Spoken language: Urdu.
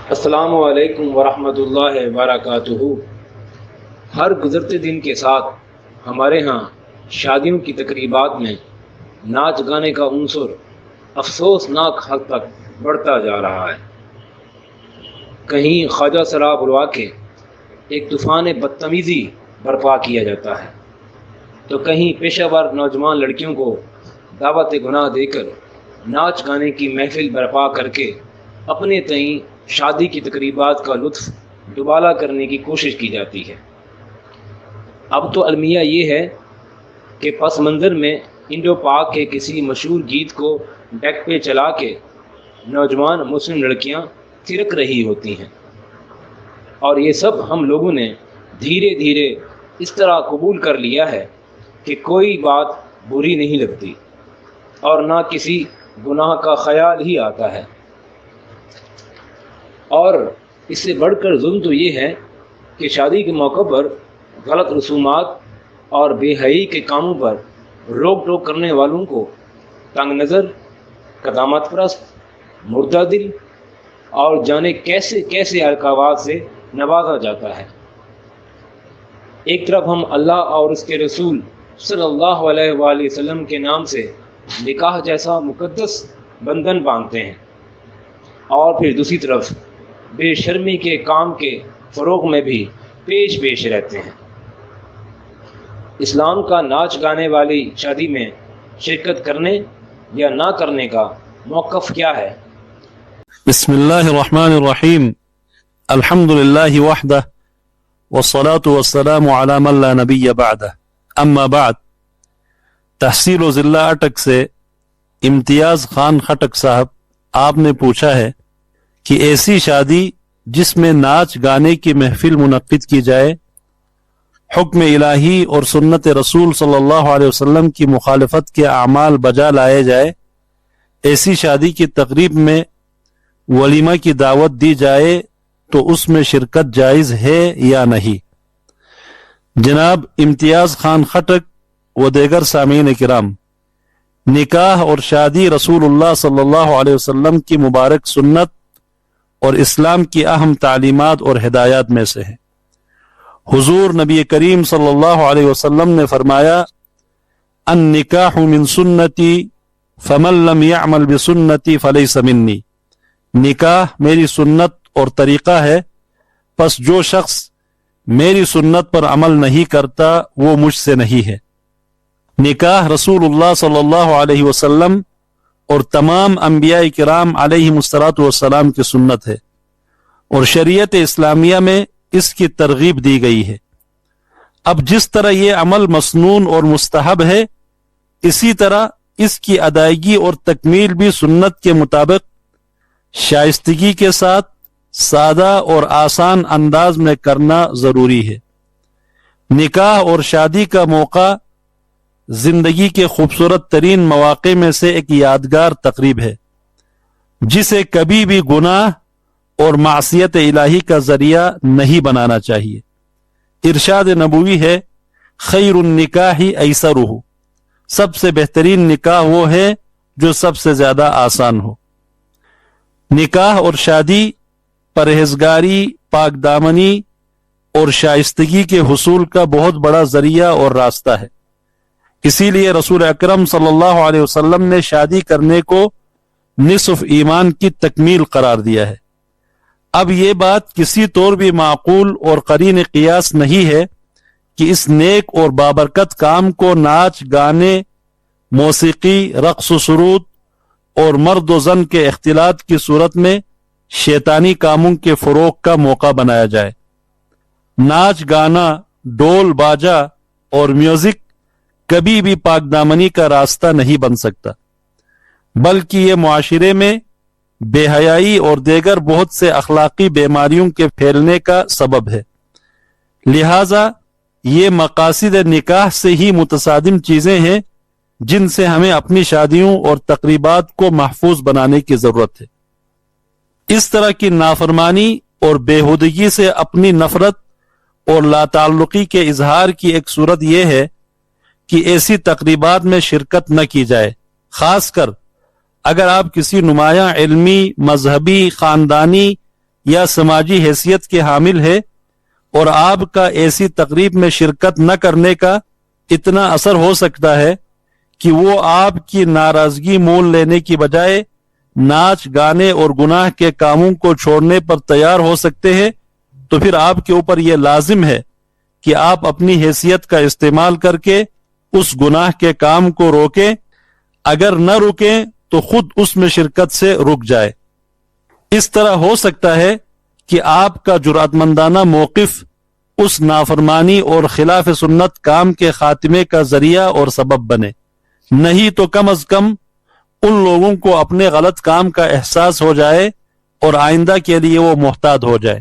السلام علیکم ورحمۃ اللہ وبرکاتہ۔ ہر گزرتے دن کے ساتھ ہمارے ہاں شادیوں کی تقریبات میں ناچ گانے کا عنصر افسوسناک حد تک بڑھتا جا رہا ہے۔ کہیں خواجہ سرا بلوا کے ایک طوفان بدتمیزی برپا کیا جاتا ہے، تو کہیں پیشہ ور نوجوان لڑکیوں کو دعوت گناہ دے کر ناچ گانے کی محفل برپا کر کے اپنے تئیں شادی کی تقریبات کا لطف دوبالا کرنے کی کوشش کی جاتی ہے۔ اب تو المیہ یہ ہے کہ پس منظر میں انڈو پاک کے کسی مشہور گیت کو ڈیک پہ چلا کے نوجوان مسلم لڑکیاں تھرک رہی ہوتی ہیں، اور یہ سب ہم لوگوں نے دھیرے دھیرے اس طرح قبول کر لیا ہے کہ کوئی بات بری نہیں لگتی اور نہ کسی گناہ کا خیال ہی آتا ہے۔ اور اس سے بڑھ کر ظلم تو یہ ہے کہ شادی کے موقع پر غلط رسومات اور بے حیائی کے کاموں پر روک ٹوک کرنے والوں کو تنگ نظر، قدامت پرست، مردہ دل اور جانے کیسے کیسے القابات سے نوازا جاتا ہے۔ ایک طرف ہم اللہ اور اس کے رسول صلی اللہ علیہ وآلہ وسلم کے نام سے نکاح جیسا مقدس بندھن باندھتے ہیں، اور پھر دوسری طرف بے شرمی کے کام کے فروغ میں بھی پیش رہتے ہیں۔ اسلام کا ناچ گانے والی شادی میں شرکت کرنے یا نہ کرنے کا موقف کیا ہے؟ بسم اللہ الرحمن الرحیم، الحمد للہ وحدہ والصلاة والسلام علی من لا نبی بعدہ، اما بعد۔ تحصیل و ضلع اٹک سے امتیاز خان خٹک صاحب، آپ نے پوچھا ہے کہ ایسی شادی جس میں ناچ گانے کی محفل منعقد کی جائے، حکم الہی اور سنت رسول صلی اللہ علیہ وسلم کی مخالفت کے اعمال بجا لائے جائے، ایسی شادی کی تقریب میں ولیمہ کی دعوت دی جائے تو اس میں شرکت جائز ہے یا نہیں؟ جناب امتیاز خان خٹک و دیگر سامعین کرام، نکاح اور شادی رسول اللہ صلی اللہ علیہ وسلم کی مبارک سنت اور اسلام کی اہم تعلیمات اور ہدایات میں سے ہے۔ حضور نبی کریم صلی اللہ علیہ وسلم نے فرمایا، النکاح من سنتی فمن لم يعمل بسنتی فلیس منی، نکاح میری سنت اور طریقہ ہے، پس جو شخص میری سنت پر عمل نہیں کرتا وہ مجھ سے نہیں ہے۔ نکاح رسول اللہ صلی اللہ علیہ وسلم اور تمام انبیاء کرام علیہم السلام کی سنت ہے، اور شریعت اسلامیہ میں اس کی ترغیب دی گئی ہے۔ اب جس طرح یہ عمل مسنون اور مستحب ہے، اسی طرح اس کی ادائیگی اور تکمیل بھی سنت کے مطابق شائستگی کے ساتھ سادہ اور آسان انداز میں کرنا ضروری ہے۔ نکاح اور شادی کا موقع زندگی کے خوبصورت ترین مواقع میں سے ایک یادگار تقریب ہے، جسے کبھی بھی گناہ اور معصیت الہی کا ذریعہ نہیں بنانا چاہیے۔ ارشاد نبوی ہے، خیر النکاح ایسرہ، سب سے بہترین نکاح وہ ہے جو سب سے زیادہ آسان ہو۔ نکاح اور شادی پرہیزگاری، پاک دامنی اور شائستگی کے حصول کا بہت بڑا ذریعہ اور راستہ ہے۔ اسی لیے رسول اکرم صلی اللہ علیہ وسلم نے شادی کرنے کو نصف ایمان کی تکمیل قرار دیا ہے۔ اب یہ بات کسی طور بھی معقول اور قرین قیاس نہیں ہے کہ اس نیک اور بابرکت کام کو ناچ گانے، موسیقی، رقص و سرود اور مرد و زن کے اختلاط کی صورت میں شیطانی کاموں کے فروغ کا موقع بنایا جائے۔ ناچ گانا، ڈول باجا اور میوزک کبھی بھی پاک دامنی کا راستہ نہیں بن سکتا، بلکہ یہ معاشرے میں بے حیائی اور دیگر بہت سے اخلاقی بیماریوں کے پھیلنے کا سبب ہے۔ لہذا یہ مقاصد نکاح سے ہی متصادم چیزیں ہیں جن سے ہمیں اپنی شادیوں اور تقریبات کو محفوظ بنانے کی ضرورت ہے۔ اس طرح کی نافرمانی اور بےہودگی سے اپنی نفرت اور لاتعلقی کے اظہار کی ایک صورت یہ ہے کہ ایسی تقریبات میں شرکت نہ کی جائے، خاص کر اگر آپ کسی نمایاں علمی، مذہبی، خاندانی یا سماجی حیثیت کے حامل ہے اور آپ کا ایسی تقریب میں شرکت نہ کرنے کا اتنا اثر ہو سکتا ہے کہ وہ آپ کی ناراضگی مول لینے کی بجائے ناچ گانے اور گناہ کے کاموں کو چھوڑنے پر تیار ہو سکتے ہیں، تو پھر آپ کے اوپر یہ لازم ہے کہ آپ اپنی حیثیت کا استعمال کر کے اس گناہ کے کام کو روکیں، اگر نہ رکیں تو خود اس میں شرکت سے رک جائے۔ اس طرح ہو سکتا ہے کہ آپ کا جرأت مندانہ موقف اس نافرمانی اور خلاف سنت کام کے خاتمے کا ذریعہ اور سبب بنے، نہیں تو کم از کم ان لوگوں کو اپنے غلط کام کا احساس ہو جائے اور آئندہ کے لیے وہ محتاط ہو جائے۔